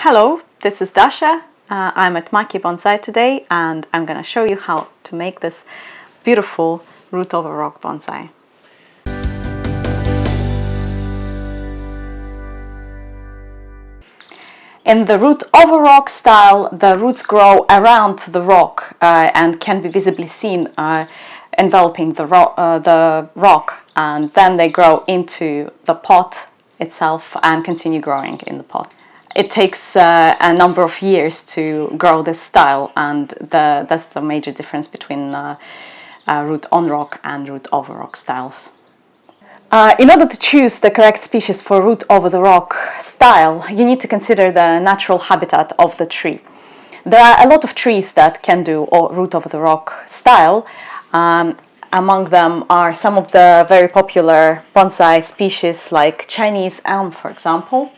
Hello, this is Dasha. I'm at Maki Bonsai today and I'm going to show you how to make this beautiful root over rock bonsai. In the root over rock style, the roots grow around the rock and can be visibly seen enveloping the rock, and then they grow into the pot itself and continue growing in the pot. It takes a number of years to grow this style, and that's the major difference between root on rock and root over rock styles. In order to choose the correct species for root over the rock style, you need to consider the natural habitat of the tree. There are a lot of trees that can do root over the rock style. Among them are some of the very popular bonsai species like Chinese elm, for example.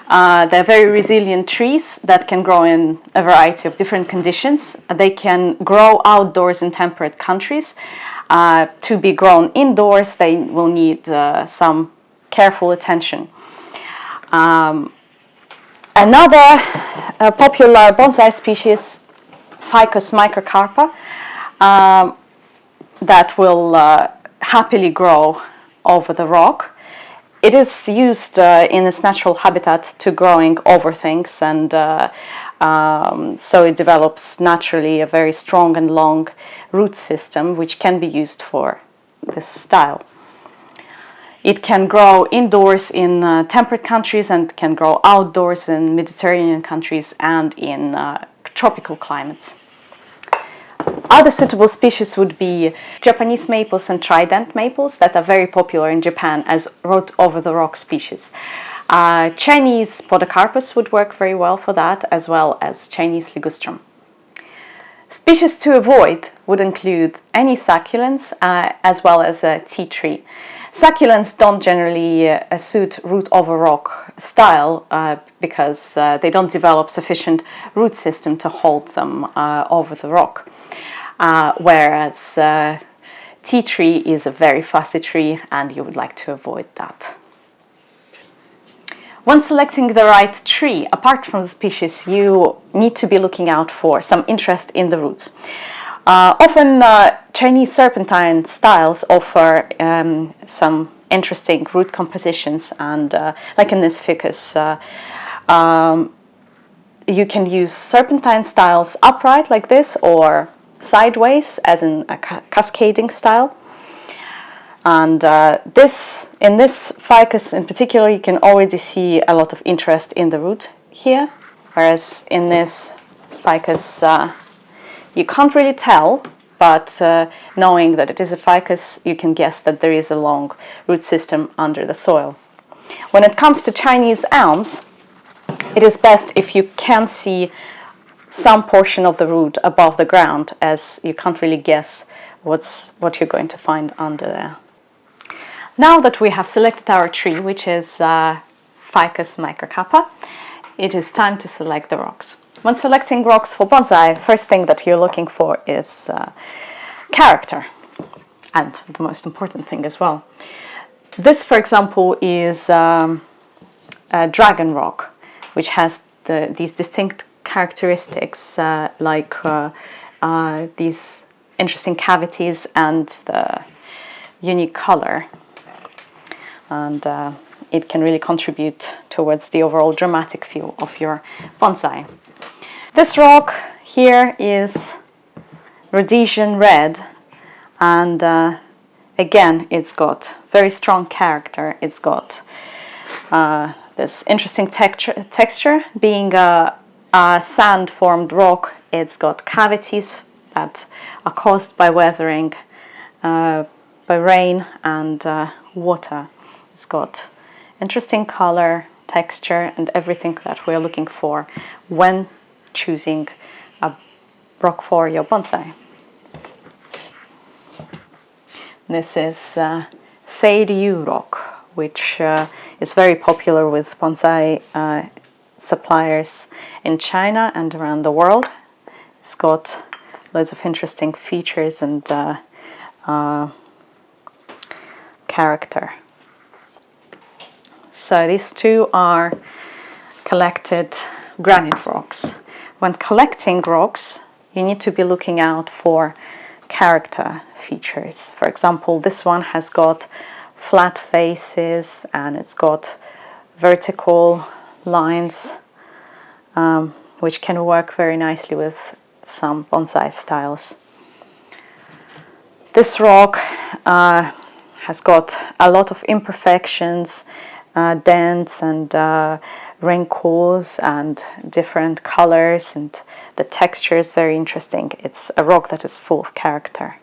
They're very resilient trees that can grow in a variety of different conditions. They can grow outdoors in temperate countries. To be grown indoors, they will need some careful attention. Another popular bonsai species, Ficus microcarpa, that will happily grow over the rock. It is used in its natural habitat to growing over things, and so it develops naturally a very strong and long root system which can be used for this style. It can grow indoors in temperate countries and can grow outdoors in Mediterranean countries and in tropical climates. Other suitable species would be Japanese maples and trident maples that are very popular in Japan as root over the rock species. Chinese podocarpus would work very well for that, as well as Chinese ligustrum. Species to avoid would include any succulents as well as a tea tree. Succulents don't generally suit root over rock style because they don't develop sufficient root system to hold them over the rock. Whereas tea tree is a very fussy tree and you would like to avoid that. When selecting the right tree, apart from the species, you need to be looking out for some interest in the roots. Often Chinese serpentine styles offer some interesting root compositions, and like in this ficus, you can use serpentine styles upright like this or sideways as in a cascading style. And in this ficus in particular, you can already see a lot of interest in the root here, whereas in this ficus you can't really tell, but knowing that it is a ficus, you can guess that there is a long root system under the soil. When it comes to Chinese elms, it is best if you can see some portion of the root above the ground, as you can't really guess what you're going to find under there. Now that we have selected our tree, which is Ficus microcarpa, it is time to select the rocks. When selecting rocks for bonsai, first thing that you're looking for is character, and the most important thing as well. This, for example, is a dragon rock, which has these distinct characteristics like these interesting cavities and the unique color, and it can really contribute towards the overall dramatic feel of your bonsai. This rock here is Rhodesian red, and again it's got very strong character. It's got this interesting texture. Being a sand formed rock, it's got cavities that are caused by weathering, by rain and water. It's got interesting color, texture, and everything that we're looking for when choosing a rock for your bonsai. This is Youll rock, which is very popular with bonsai suppliers in China and around the world. It's got loads of interesting features and character. So these two are collected granite rocks. When collecting rocks, you need to be looking out for character features. For example, this one has got flat faces and it's got vertical lines, which can work very nicely with some bonsai styles. This rock has got a lot of imperfections, dents and wrinkles and different colors, and the texture is very interesting. It's a rock that is full of character.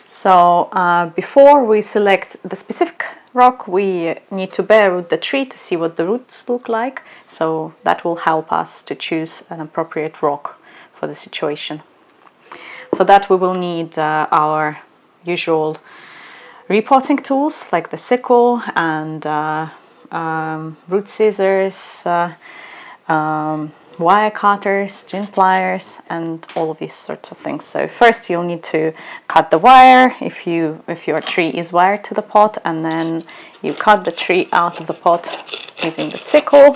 So before we select the specific rock, we need to bare root the tree to see what the roots look like. So that will help us to choose an appropriate rock for the situation. For that we will need our usual repotting tools like the sickle and root scissors, wire cutters, string pliers, and all of these sorts of things. So first you'll need to cut the wire if your tree is wired to the pot, and then you cut the tree out of the pot using the sickle.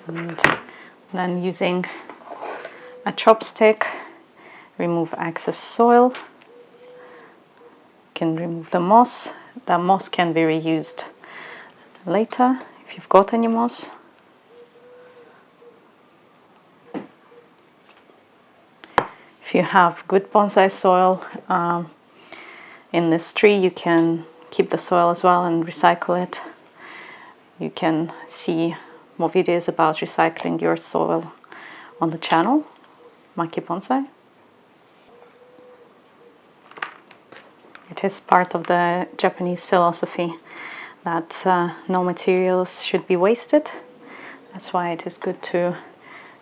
And then using a chopstick, remove excess soil. You can remove the moss. The moss can be reused later if you've got any moss. If you have good bonsai soil in this tree, you can keep the soil as well and recycle it. You can see more videos about recycling your soil on the channel, Maki Bonsai. It is part of the Japanese philosophy that no materials should be wasted. That's why it is good to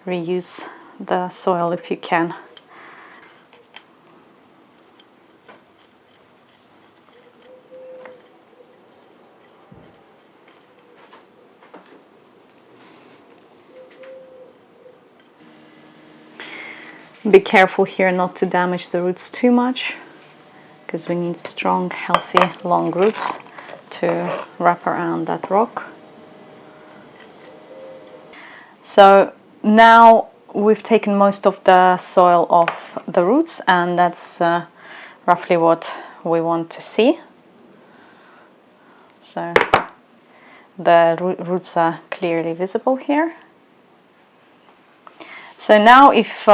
reuse the soil if you can. Be careful here not to damage the roots too much, because we need strong, healthy, long roots to wrap around that rock. So now we've taken most of the soil off the roots, and that's roughly what we want to see. So the roots are clearly visible here. So now if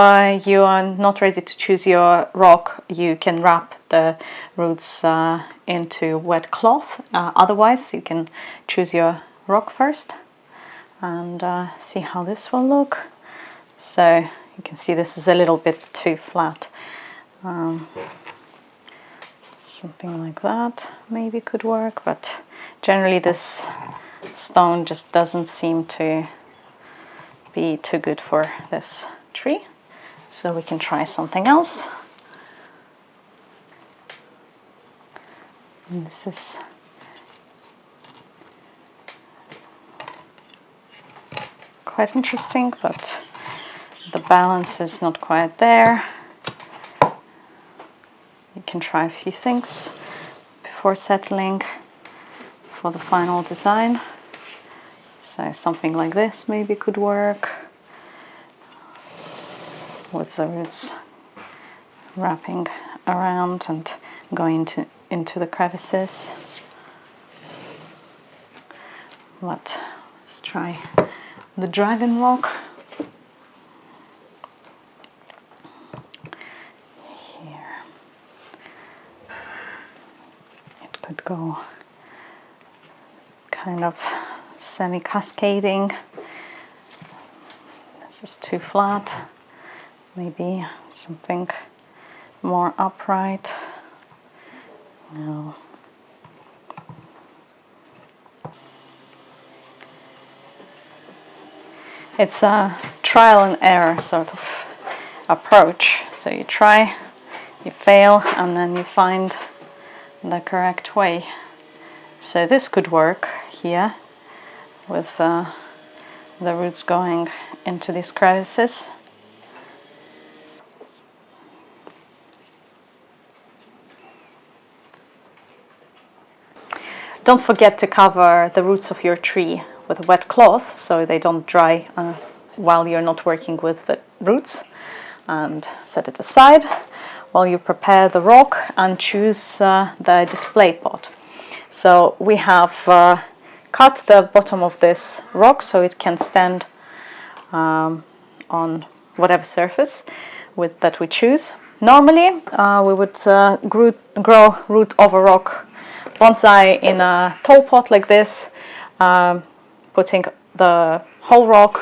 you are not ready to choose your rock, you can wrap the roots into wet cloth. Otherwise you can choose your rock first and see how this will look. So you can see this is a little bit too flat. Something like that maybe could work, but generally this stone just doesn't seem to be too good for this tree, so we can try something else. And this is quite interesting, but the balance is not quite there. You can try a few things before settling for the final design. So something like this maybe could work, with the roots wrapping around and going into the crevices. But let's try the dragon rock. Here it could go kind of semi-cascading. This is too flat. Maybe something more upright. No. It's a trial and error sort of approach. So you try, you fail, and then you find the correct way. So this could work here with the roots going into these crevices. Don't forget to cover the roots of your tree with a wet cloth so they don't dry while you're not working with the roots, and set it aside while you prepare the rock and choose the display pot. So we have cut the bottom of this rock so it can stand on whatever surface that we choose. Normally we would grow root over rock bonsai in a tall pot like this, putting the whole rock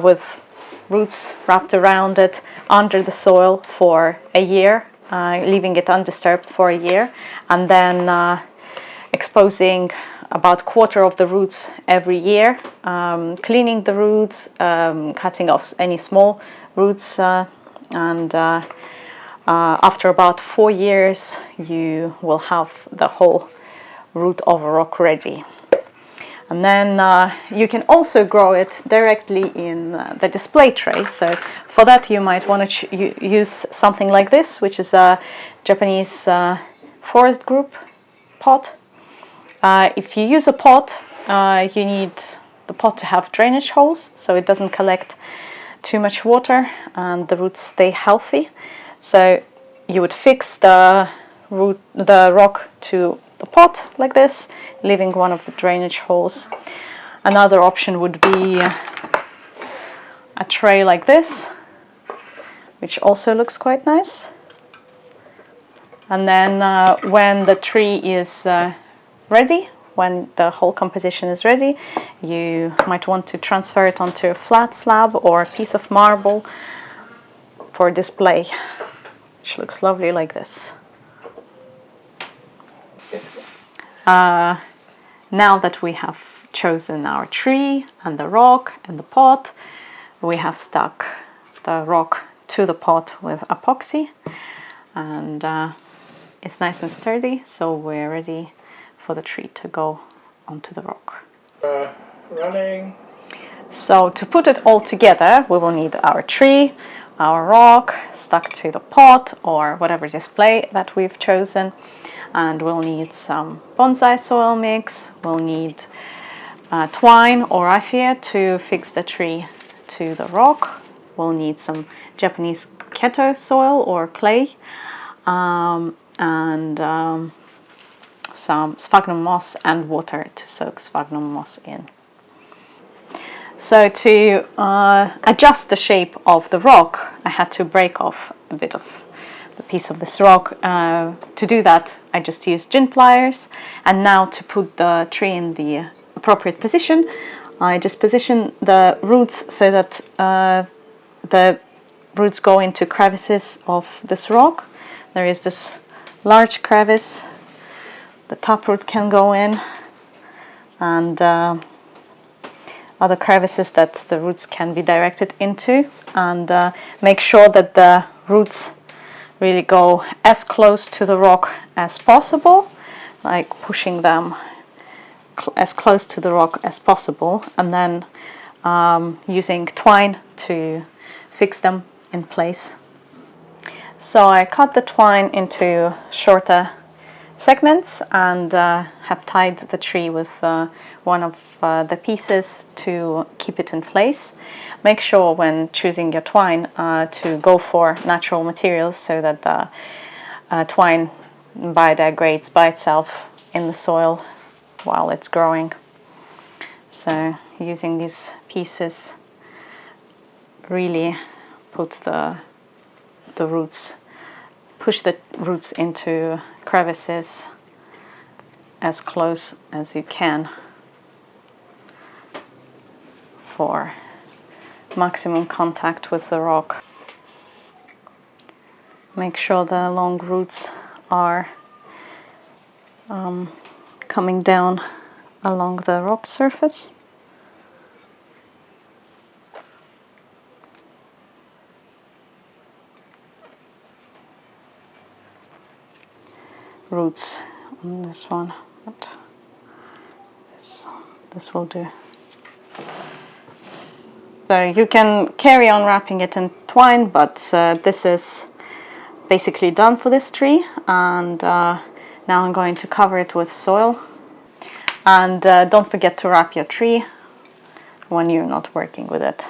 with roots wrapped around it under the soil for a year, leaving it undisturbed for a year, and then exposing about a quarter of the roots every year, cleaning the roots, cutting off any small roots, and after about 4 years you will have the whole root over rock ready. And then you can also grow it directly in the display tray. So for that you might want to use something like this, which is a Japanese forest group pot. If you use a pot, you need the pot to have drainage holes so it doesn't collect too much water and the roots stay healthy. So you would fix the rock to the pot like this, leaving one of the drainage holes. Another option would be a tray like this, which also looks quite nice. And then when the tree is ready, when the whole composition is ready, you might want to transfer it onto a flat slab or a piece of marble for display, which looks lovely like this. Now that we have chosen our tree and the rock and the pot, we have stuck the rock to the pot with epoxy, and it's nice and sturdy, so we're ready for the tree to go onto the rock. Running. So to put it all together, we will need our tree, our rock stuck to the pot or whatever display that we've chosen, and we'll need some bonsai soil mix, we'll need twine or raffia to fix the tree to the rock, we'll need some Japanese keto soil or clay, and some sphagnum moss and water to soak sphagnum moss in. So to adjust the shape of the rock, I had to break off a bit of the piece of this rock. To do that, I just used gin pliers, and now to put the tree in the appropriate position, I just position the roots so that the roots go into crevices of this rock. There is this large crevice the taproot can go in, and other crevices that the roots can be directed into, and make sure that the roots really go as close to the rock as possible, like pushing them as close to the rock as possible, and then using twine to fix them in place. So I cut the twine into shorter segments and have tied the tree with one of the pieces to keep it in place. Make sure when choosing your twine to go for natural materials so that the twine biodegrades by itself in the soil while it's growing. So using these pieces really put the roots, push the roots into crevices as close as you can for maximum contact with the rock. Make sure the long roots are coming down along the rock surface. Roots on this one, but This will do. So you can carry on wrapping it in twine, but this is basically done for this tree, and now I'm going to cover it with soil. And don't forget to wrap your tree when you're not working with it.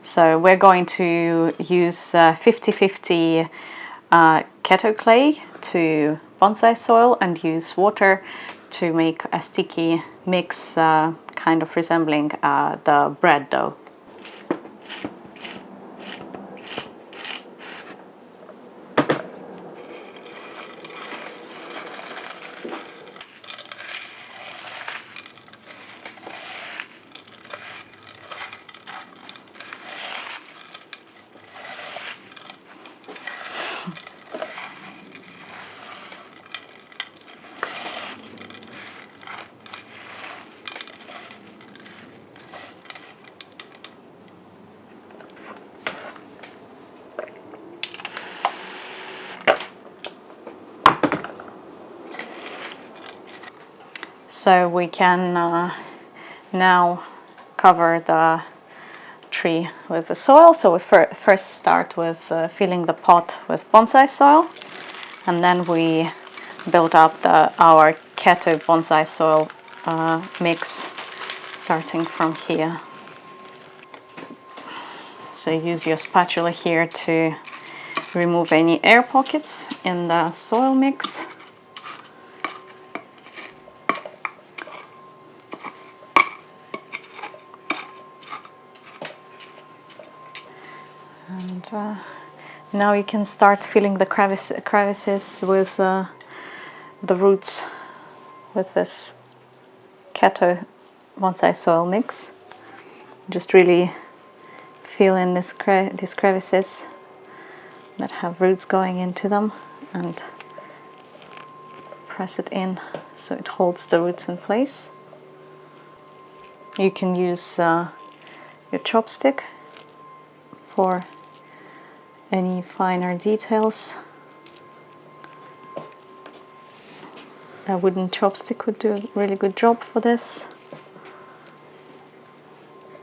So we're going to use 50-50 keto clay to bonsai soil and use water to make a sticky mix kind of resembling the bread dough. So we can now cover the tree with the soil. So we first start with filling the pot with bonsai soil, and then we build up our keto bonsai soil mix starting from here. So use your spatula here to remove any air pockets in the soil mix. And now you can start filling the crevices with the roots with this keto bonsai soil mix. Just really fill in these crevices that have roots going into them and press it in so it holds the roots in place. You can use your chopstick for any finer details. A wooden chopstick would do a really good job for this.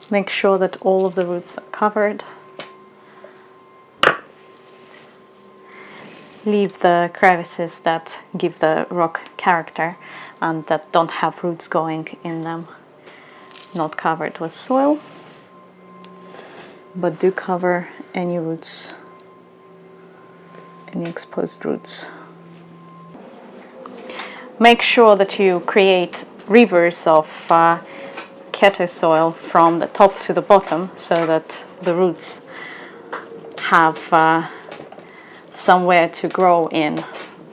Make sure that all of the roots are covered. Leave the crevices that give the rock character and that don't have roots going in them not covered with soil, but do cover any roots, any exposed roots. Make sure that you create rivers of keto soil from the top to the bottom so that the roots have somewhere to grow in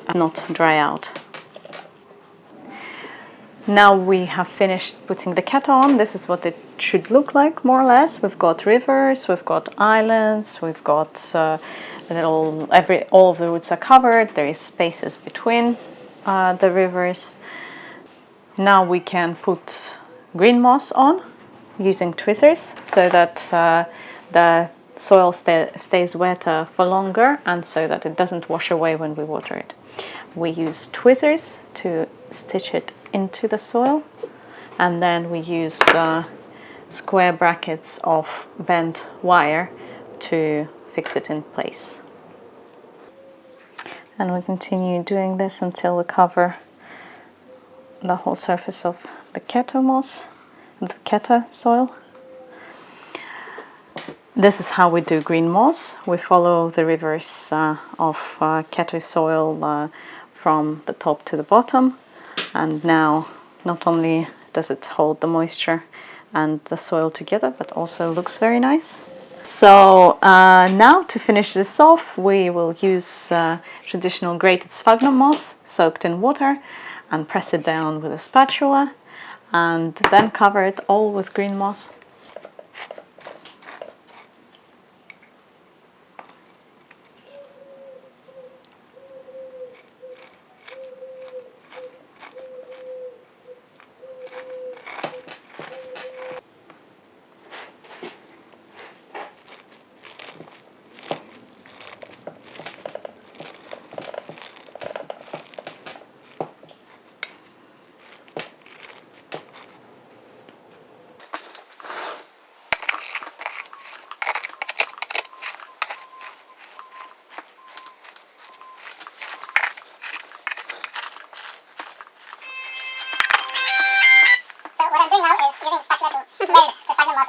and not dry out. Now we have finished putting the keto on. This is what it should look like, more or less. We've got rivers, we've got islands, we've got all of the roots are covered. There is spaces between the rivers. Now we can put green moss on using tweezers so that the soil stays wetter for longer and so that it doesn't wash away when we water it. We use tweezers to stitch it into the soil, and then we use square brackets of bent wire to fix it in place. And we continue doing this until we cover the whole surface of the keto moss, the keto soil. This is how we do green moss. We follow the rivers of keto soil from the top to the bottom, and now not only does it hold the moisture and the soil together, but also looks very nice. So now to finish this off, we will use traditional grated sphagnum moss soaked in water and press it down with a spatula and then cover it all with green moss.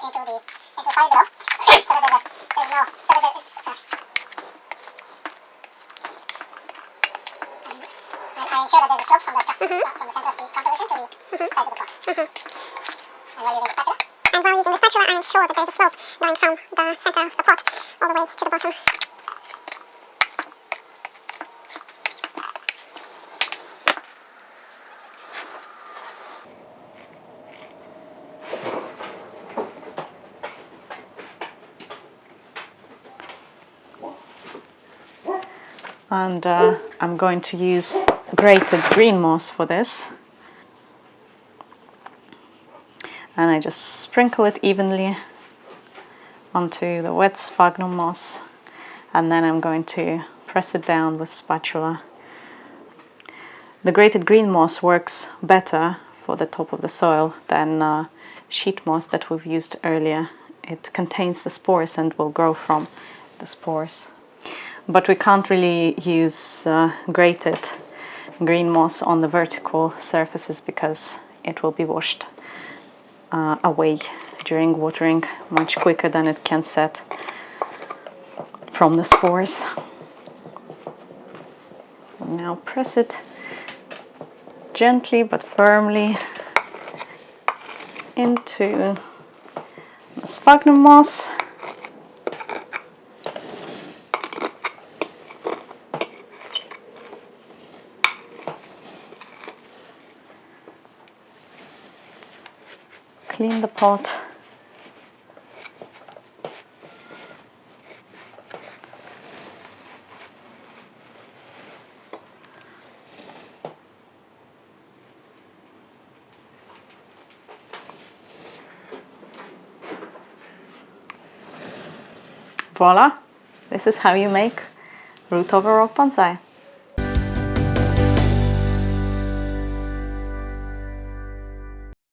into the soil below, so that there's no, so that it's, I ensure that there's a slope from the top, from the center of the conservation to the side of the pot. And while using the spatula, I ensure that there is a slope going from the center of the pot all the way to the bottom. And I'm going to use grated green moss for this. And I just sprinkle it evenly onto the wet sphagnum moss. And then I'm going to press it down with spatula. The grated green moss works better for the top of the soil than sheet moss that we've used earlier. It contains the spores and will grow from the spores. But we can't really use grated green moss on the vertical surfaces because it will be washed away during watering much quicker than it can set from the spores. Now press it gently but firmly into the sphagnum moss. Clean the pot. Voila! This is how you make Root Over-Rock-Bonsai.